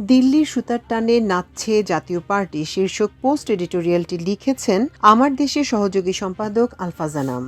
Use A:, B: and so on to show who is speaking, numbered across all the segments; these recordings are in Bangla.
A: দিল্লির সুতার টানে নাচছে জাতীয় পার্টি শীর্ষক পোস্ট এডিটোরিয়ালটি লিখেছেন আমার দেশের সহযোগী সম্পাদক আলফাজানাম।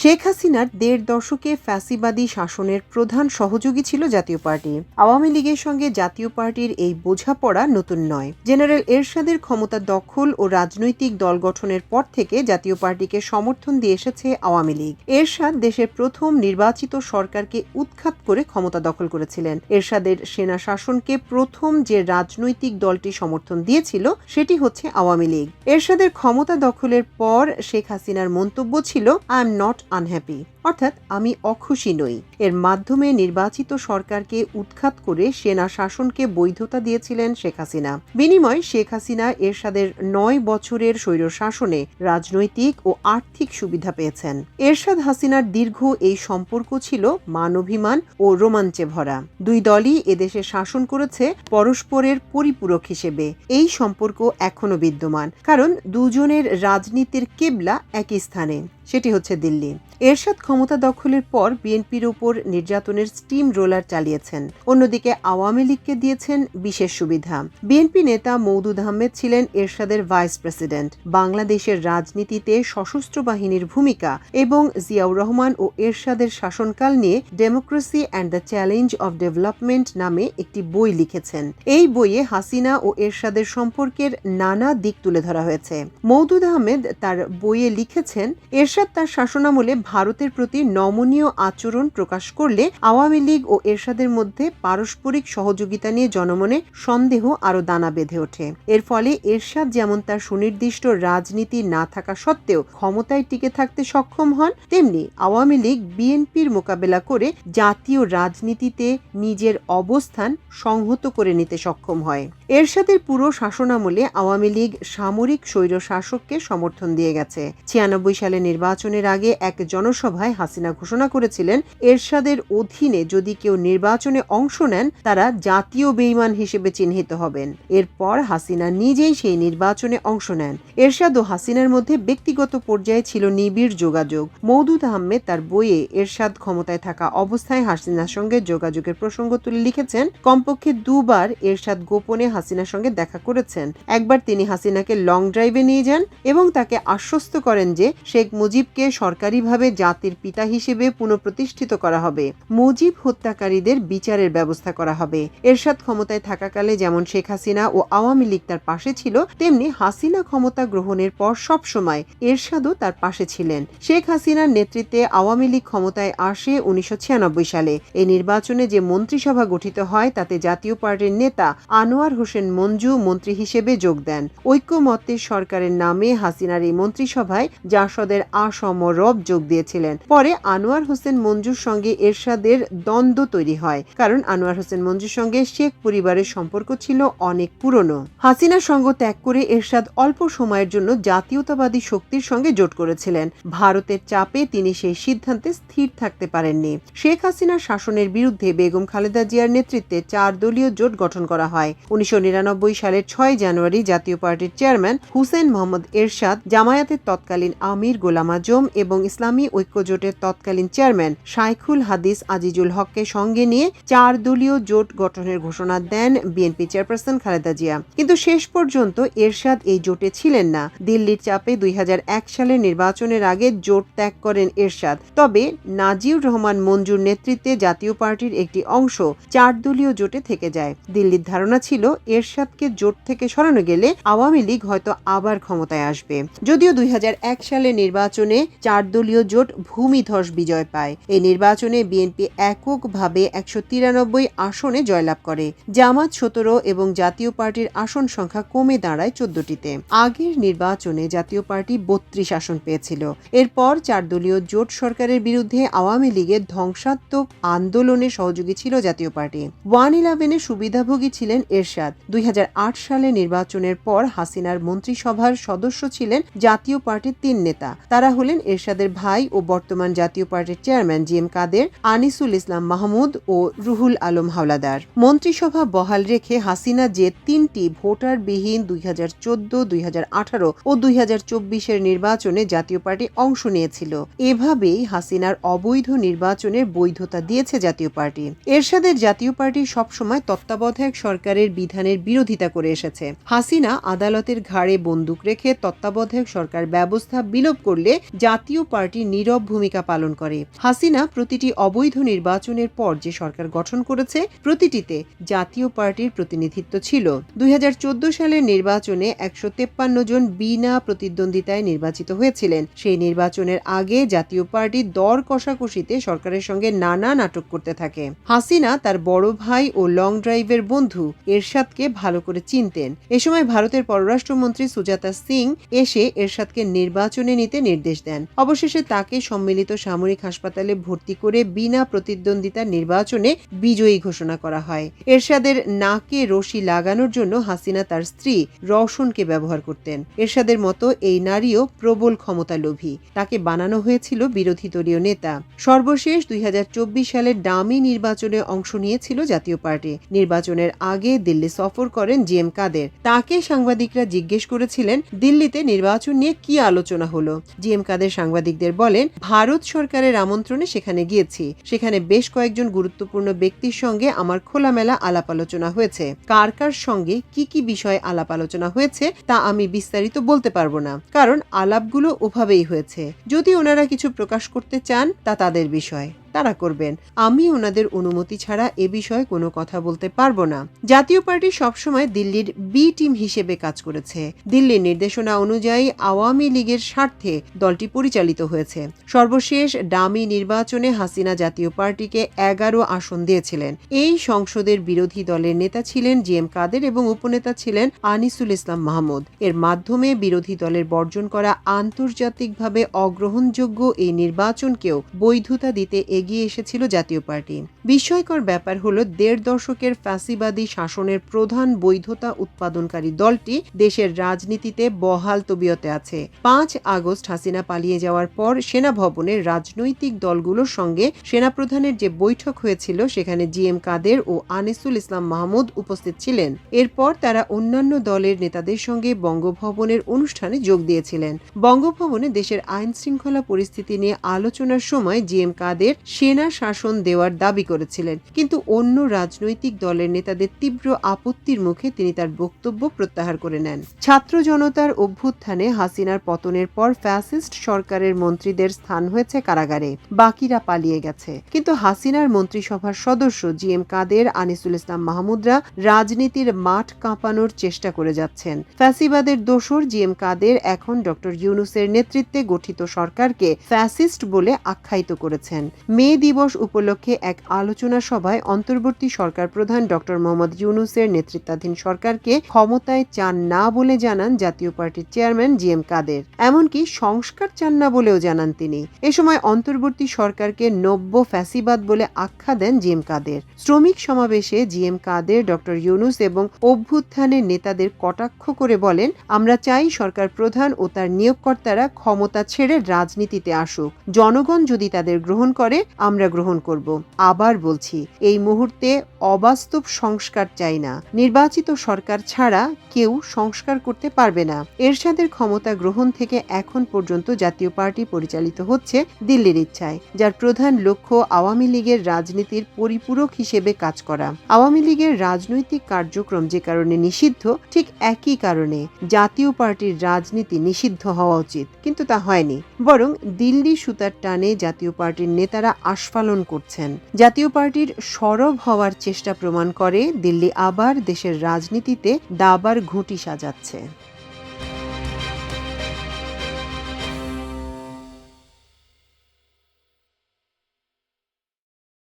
A: শেখ হাসিনার ১.৫ দশকে ফ্যাসিবাদী শাসনের প্রধান সহযোগী ছিল জাতীয় পার্টি। আওয়ামী লীগের সঙ্গে জাতীয় পার্টির এই বোঝাপড়া নতুন নয়। জেনারেল এরশাদের ক্ষমতা দখল ও রাজনৈতিক দল গঠনের পর থেকে জাতীয় পার্টিকে সমর্থন দিয়ে এসেছে আওয়ামী লীগ। এরশাদ দেশের প্রথম নির্বাচিত সরকারকে উৎখাত করে ক্ষমতা দখল করেছিলেন। এরশাদের সেনা শাসনকে প্রথম যে রাজনৈতিক দলটি সমর্থন দিয়েছিল সেটি হচ্ছে আওয়ামী লীগ। এরশাদের ক্ষমতা দখলের পর শেখ হাসিনার মন্তব্য ছিল আই এম নট আনহ্যাপি, অর্থাৎ আমি অখুশি নই। এর মাধ্যমে নির্বাচিত সরকারকে উৎখাত করে সেনা শাসনকে বৈধতা দিয়েছিলেন শেখ হাসিনা। বিনিময়ে শেখ হাসিনা এরশাদের ৯ বছরের স্বৈর শাসনে রাজনৈতিক ও আর্থিক সুবিধা পেয়েছেন। এরশাদ হাসিনার দীর্ঘ এই সম্পর্ক ছিল মানবিমান ও রোমাঞ্চে ভরা। দুই দলই এদেশে শাসন করেছে পরস্পরের পরিপূরক হিসেবে। এই সম্পর্ক এখনো বিদ্যমান, কারণ দুজনের রাজনীতির কেবলা একই স্থানে, সেটি হচ্ছে দিল্লি। এরশাদ ক্ষমতা দখলের পর বিএনপির উপর নির্যাতনের স্টিম রোলার চালিয়েছেন। অন্যদিকে আওয়ামী লীগকে দিয়েছেন বিশেষ সুবিধা। বিএনপি নেতা মওদুদ আহমেদ ছিলেন এরশাদের ভাইস প্রেসিডেন্ট। বাংলাদেশের রাজনীতিতে সশস্ত্র বাহিনীর ভূমিকা এবং জিয়াউর রহমান ও এরশাদের শাসনকাল নিয়ে democracy and the challenge of development নামে একটি বই লিখেছেন। এই বইয়ে হাসিনা ও এরশাদের সম্পর্কের নানা দিক তুলে ধরা হয়েছে। মওদুদ আহমেদ তার বইয়ে লিখেছেন, এরশাদ তার শাসনামলে ভারতের প্রতি নমনীয় আচরণ প্রকাশ করলে আওয়ামী লীগ ও এরশাদের মধ্যে পারস্পরিক সহযোগিতা নিয়ে জনমনে সন্দেহ আরো দানা বেঁধে ওঠে। এর ফলে এরশাদ যেমন তার সুনির্দিষ্ট রাজনীতি না থাকা সত্ত্বেও ক্ষমতায় টিকে থাকতে সক্ষম হন, তেমনি আওয়ামী লীগ বিএনপির মোকাবেলা করে জাতীয় রাজনীতিতে নিজের অবস্থান সংহত করে নিতে সক্ষম হয়। এরশাদের পুরো শাসনামলে আওয়ামী লীগ সামরিক স্বৈর শাসককে সমর্থন দিয়ে গেছে। ৯৬ সালে নির্বাচনের আগে এক জনসভায় হাসিনা ঘোষণা করেছিলেন, এরশাদের অধীনে যদি কেউ নির্বাচনে অংশ নেন তারা জাতীয় বেঈমান হিসেবে চিহ্নিত হবেন। এরপর হাসিনা নিজেই সেই নির্বাচনে অংশ নেন। এরশাদ ও হাসিনার মধ্যে ব্যক্তিগত পর্যায়ে ছিল নিবিড় যোগাযোগ। মওদুদ আহমেদ তার বইয়ে এরশাদ ক্ষমতায় থাকা অবস্থায় হাসিনার সঙ্গে যোগাযোগের প্রসঙ্গ তুলে লিখেছেন, কমপক্ষে ২ বার এরশাদ গোপনে হাসিনার সঙ্গে দেখা করেছেন। একবার তিনি হাসিনাকে লং ড্রাইভে নিয়ে যান এবং তাকে আশ্বস্ত করেন যে শেখ মুজিবকে সরকারিভাবে জাতির পিতা হিসেবে পুনঃপ্রতিষ্ঠিত করা হবে, মুজিব হত্যাকারীদের বিচারের ব্যবস্থা করা হবে। এরশাদ ক্ষমতায় থাকাকালে যেমন শেখ হাসিনা ও আওয়ামী লীগ তার পাশে ছিল, তেমনি হাসিনা ক্ষমতা গ্রহণের পর সবসময় এরশাদও তার পাশে ছিলেন। শেখ হাসিনার নেতৃত্বে আওয়ামী লীগ ক্ষমতায় আসে ১৯৯৬ সালে। এই নির্বাচনে যে মন্ত্রিসভা গঠিত হয় তাতে জাতীয় পার্টির নেতা আনোয়ার হোসেন মঞ্জু মন্ত্রী হিসেবে যোগ দেন। ঐক্যমত্যের সরকারের নামে হাসিনার এই মন্ত্রিসভায় জাসদের আসম রব যোগ দিয়েছিলেন। পরে আনোয়ার হোসেন মঞ্জুর সঙ্গে এরশাদের দ্বন্দ্ব তৈরি হয়, কারণ আনোয়ার হোসেন মঞ্জুর সঙ্গে শেখ পরিবারের সম্পর্ক ছিল অনেক পুরনো। হাসিনার সঙ্গ ত্যাগ করে এরশাদ অল্প সময়ের জন্য জাতীয়তাবাদী শক্তির সঙ্গে জোট করেছিলেন। ভারতের চাপে তিনি সেই সিদ্ধান্তে স্থির থাকতে পারেননি। শেখ হাসিনার শাসনের বিরুদ্ধে বেগম খালেদা জিয়ার নেতৃত্বে ৪ দলীয় জোট গঠন করা হয়। ১৯৯৯ সালের ৬ জানুয়ারি জাতীয় পার্টির চেয়ারম্যান হুসেইন মোহাম্মদ এরশাদ, জামায়াতের তৎকালীন আমির গোলাম আজম এবং ইসলামী ঐক্যজোটের তৎকালীন চেয়ারম্যান শাইখুল হাদিস আজিজুল হককে সঙ্গে নিয়ে ৪ দলীয় জোট গঠনের ঘোষণা দেন বিএনপি চেয়ারপারসন খালেদা জিয়া। কিন্তু শেষ পর্যন্ত এরশাদ এই জোটে ছিলেন না। দিল্লির চাপে ২০০১ সালের নির্বাচনের আগে জোট ত্যাগ করেন এরশাদ। তবে নাজিউর রহমান মঞ্জুর নেতৃত্বে জাতীয় পার্টির একটি অংশ ৪ দলীয় জোটে থেকে যায়। দিল্লির ধারণা ছিল এরশাদকে জোট থেকে সরানো গেলে আওয়ামী লীগ হয়তো আবার ক্ষমতায় আসবে। যদিও ২০০১ সালে নির্বাচনে ৪ দলীয় জোট ভূমিধস বিজয় পায়। এই নির্বাচনে বিএনপি এককভাবে ১৯৩ আসনে জয়লাভ করে। জামাত ১৭ এবং জাতীয় পার্টির আসন সংখ্যা কমে দাঁড়ায় ১৪টিতে। আগের নির্বাচনে জাতীয় পার্টি ৩২ আসন পেয়েছিল। এরপর ৪ দলীয় জোট সরকারের বিরুদ্ধে আওয়ামী লীগের ধ্বংসাত্মক আন্দোলনে সহযোগী ছিল জাতীয় পার্টি। 111-এর সুবিধাভোগী ছিলেন এরশাদ। ২০০৮ সালে নির্বাচনের পর হাসিনার মন্ত্রিসভার সদস্য ছিলেন জাতীয় পার্টির ৩ নেতা। তারা হলেন এরশাদের ভাই ও বর্তমান বর্তমান জাতীয় পার্টির চেয়ারম্যান জি এম কাদের, আনিসুল ইসলাম মাহমুদ ও রুহুল আলম হাওলাদার। মন্ত্রিসভা বহাল রেখে হাসিনা যে 3টি ভোটারবিহীন 2014, 2018 ও 2024 নির্বাচনে জাতীয় পার্টি অংশ নিয়েছিল, এভাবেই হাসিনার অবৈধ নির্বাচনের বৈধতা দিয়েছে জাতীয় পার্টি। এরশাদের জাতীয় পার্টি সবসময় তত্ত্বাবধায়ক সরকারের বিধানের বিরোধিতা করে এসেছে। হাসিনা আদালতের ঘাড়ে বন্দুক রেখে তত্ত্বাবধায়ক সরকার ব্যবস্থা বিলোপ করলে জাতীয় পার্টি নীরব ভূমিকা পালন করে। হাসিনা প্রতিটি অবৈধ নির্বাচনের পর যে সরকার গঠন করেছে, প্রতিটিতে জাতীয় পার্টির প্রতিনিধিত্ব ছিল। 2014 সালের নির্বাচনে 153 জন বিনা প্রতিদ্বন্দ্বিতায় নির্বাচিত হয়েছিলেন। সেই নির্বাচনের আগে জাতীয় পার্টি দর কষাকষিতে সরকারের সঙ্গে নানা নাটক করতে থাকে। হাসিনা তার বড় ভাই ও লং ড্রাইভের বন্ধু এরশাদকে ভালো করে চিনতেন। এ সময় ভারতের পররাষ্ট্রমন্ত্রী সুজাতা সিং এসে এরশাদকে নির্বাচনে নিতে নির্দেশ দেন। অবশেষে তাকে সম্মিলিত সামরিক হাসপাতালে ভর্তি করে বিনা প্রতিদ্বন্দ্বিতার নির্বাচনে বিজয়ী ঘোষণা করা হয়। এরশাদের নাকে রশি লাগানোর জন্য হাসিনা তার স্ত্রী রওশনকে ব্যবহার করতেন। এরশাদের মতো এই নারীও প্রবল ক্ষমতালোভী। তাকে বানানো হয়েছিল বিরোধী দলীয় নেতা। সর্বশেষ 2024 সালের ডামি নির্বাচনে অংশ নিয়েছিল জাতীয় পার্টি। নির্বাচনের আগে দিল্লি সফর করেন জি এম কাদের। তাকে সাংবাদিকরা জিজ্ঞেস করেছিলেন দিল্লিতে নির্বাচন নিয়ে কি আলোচনা হলো। জি এম কাদের সাংবাদিকদের বলেন, ভারত সরকারের আমন্ত্রণে সেখানে গিয়েছি। সেখানে বেশ কয়েকজন গুরুত্বপূর্ণ ব্যক্তির সঙ্গে আমার খোলামেলা আলাপ আলোচনা হয়েছে। কার কার সঙ্গে কি কি বিষয়ে আলাপ আলোচনা হয়েছে তা আমি বিস্তারিত বলতে পারবো না, কারণ আলাপগুলো ওভাবেই হয়েছে। যদি ওনারা কিছু প্রকাশ করতে চান তা তাদের বিষয়, তারা করবেন। আমি ওনাদের অনুমতি ছাড়া এ বিষয়ে কোনো কথা বলতে পারবো না। জাতীয় পার্টি সবসময় দিল্লির বি টিম হিসেবে কাজ করেছে। দিল্লির নির্দেশনা অনুযায়ী আওয়ামী লীগের স্বার্থে দলটি পরিচালিত হয়েছে। সর্বশেষ ডামি নির্বাচনে হাসিনা জাতীয় পার্টিকে 11 আসন দিয়েছিলেন। এই সংসদের বিরোধী দলের নেতা ছিলেন জি এম কাদের এবং উপনেতা ছিলেন আনিসুল ইসলাম মাহমুদ। এর মাধ্যমে বিরোধী দলের বর্জন করা আন্তর্জাতিকভাবে অগ্রহণযোগ্য এই নির্বাচনকেও বৈধতা দিতে এগিয়ে এসেছিল জাতীয় পার্টি। বিস্ময়কর ব্যাপার হলো 1.5 দশকের ফ্যাসিবাদী শাসনের প্রধান বৈধতা উৎপাদনকারী দলটি দেশের রাজনীতিতে বহাল তবিয়তে আছে। 5 আগস্ট হাসিনা পালিয়ে যাওয়ার পর সেনা ভবনে রাজনৈতিক দলগুলোর সঙ্গে সেনাপ্রধানের যে বৈঠক হয়েছিল, সেখানে জি এম কাদের ও আনিসুল ইসলাম মাহমুদ উপস্থিত ছিলেন। এরপর তারা অন্যান্য দলের নেতাদের সঙ্গে বঙ্গভবনের অনুষ্ঠানে যোগ দিয়েছিলেন। বঙ্গভবনে দেশের আইন শৃঙ্খলা পরিস্থিতি নিয়ে আলোচনার সময় জি এম কাদের সেনা শাসন দেওয়ার দাবি করেছিলেন, কিন্তু অন্য রাজনৈতিক দলের নেতাদের তীব্র আপত্তির মুখে তিনি তার বক্তব্য প্রত্যাহার করে নেন। ছাত্র জনতার অভ্যুত্থানে হাসিনার পতনের পর ফ্যাসিস্ট সরকারের মন্ত্রীদের স্থান হয়েছে কারাগারে, বাকিরা পালিয়ে গেছে। কিন্তু হাসিনার মন্ত্রিসভার সদস্য জি এম কাদের, আনিসুল ইসলাম মাহমুদরা রাজনীতির মাঠ কাঁপানোর চেষ্টা করে যাচ্ছেন। ফ্যাসিবাদের দোসর জি এম কাদের এখন ডক্টর ইউনূসের নেতৃত্বে গঠিত সরকারকে ফ্যাসিস্ট বলে আখ্যায়িত করেছেন। মে দিবস উপলক্ষে এক আলোচনা সভায় অন্তর্বর্তী সরকার প্রধান ডক্টর মোহাম্মদ ইউনূসের নেতৃত্বাধীন সরকারকে ক্ষমতায় চান না বলে জানান জাতীয় পার্টির চেয়ারম্যান জি এম কাদের। এমনকি সংস্কার চান না বলেও জানান তিনি। এ সময় অন্তর্বর্তী সরকারকে নব্য ফ্যাসিবাদ বলে আখ্যা দেন জি এম কাদের। শ্রমিক সমাবেশে জি এম কাদের ডক্টর ইউনূস এবং অভ্যুত্থানের নেতাদের কটাক্ষ করে বলেন, আমরা চাই সরকার প্রধান ও তার নিয়োগকর্তারা ক্ষমতা ছেড়ে রাজনীতিতে আসুক। জনগণ যদি তাদের গ্রহণ করে আমরা গ্রহণ করব। আবার বলছি, এই মুহূর্তে অবাস্তব সংস্কার চাই না। নির্বাচিত সরকার ছাড়া কেউ সংস্কার করতে পারবে না। এরশাদের ক্ষমতা গ্রহণ থেকে এখন পর্যন্ত জাতীয় পার্টি পরিচালিত হচ্ছে দিল্লির ইচ্ছায়, যার প্রধান লক্ষ্য আওয়ামী লীগের রাজনীতির পরিপূরক হিসেবে কাজ করা। আওয়ামী লীগের রাজনৈতিক কার্যক্রম যে কারণে নিষিদ্ধ, ঠিক একই কারণে জাতীয় পার্টির রাজনীতি নিষিদ্ধ হওয়া উচিত, কিন্তু তা হয়নি। বরং দিল্লি সুতার টানে জাতীয় পার্টির নেতারা আস্ফালন করছেন। জাতীয় পার্টির সরব হওয়ার চেষ্টা প্রমাণ করে দিল্লি আবার দেশের রাজনীতিতে দাবার ঘুঁটি সাজাচ্ছে।